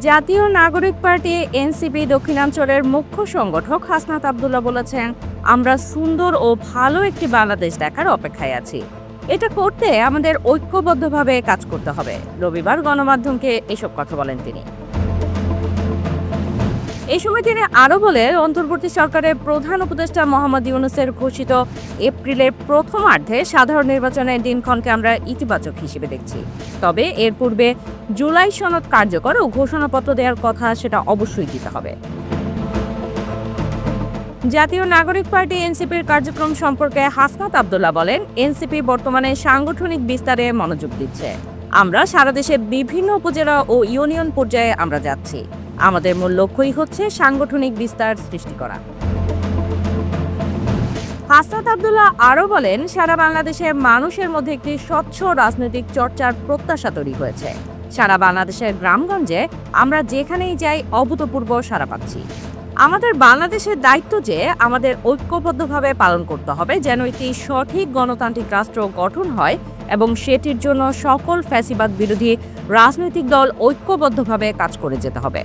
জাতীয় নাগরিক party NCP দক্ষিণাঞ্চলের মুখ্য সংগঠক হাসনাত আব্দুল্লাহ বলেছেন, আমরা সুন্দর ও ভালো একটি বাংলাদেশ দেখার অপেক্ষায় আছি। এটা করতে আমাদের ঐক্যবদ্ধভাবে কাজ করতে হবে। রবিবার গণমাধ্যমকে এসব কথা বলেন তিনি। এই সময় তিনি আরও বলেন, অন্তর্বর্তী সরকারের প্রধান উপদেষ্টা মোহাম্মদ ইউনূসের ঘোষিত এপ্রিলের প্রথমার্ধে সাধারণ নির্বাচনের দিনক্ষণকে আমরা ইতিবাচক হিসেবে দেখছি। তবে এর পূর্বে জুলাই সনদ কার্যকর ও ঘোষণাপত্র দেওয়ার কথা, সেটা অবশ্যই দিতে হবে। জাতীয় নাগরিক পার্টি এনসিপির কার্যক্রম সম্পর্কে হাসনাত আব্দুল্লাহ বলেন, এনসিপি বর্তমানে সাংগঠনিক বিস্তারে মনোযোগ দিচ্ছে। আমরা সারা দেশে বিভিন্ন উপজেলা ও ইউনিয়ন পর্যায়ে আমরা যাচ্ছি। আমাদের মূল লক্ষ্যই হচ্ছে সাংগঠনিক বিস্তার সৃষ্টি করা। হাসনাত আব্দুল্লাহ আরও বলেন, সারা বাংলাদেশে মানুষের মধ্যে একটি স্বচ্ছ রাজনৈতিক চর্চার প্রত্যাশা তৈরি হয়েছে। সারা বাংলাদেশের গ্রামগঞ্জে আমরা যেখানেই যাই অভূতপূর্ব সাড়া পাচ্ছি। আমাদের বাংলাদেশের দায়িত্ব যে আমাদের ঐক্যবদ্ধভাবে পালন করতে হবে, যেন একটি সঠিক গণতান্ত্রিক রাষ্ট্র গঠন হয় এবং সেটির জন্য সকল ফ্যাসিবাদ বিরোধী রাজনৈতিক দল ঐক্যবদ্ধভাবে কাজ করে যেতে হবে।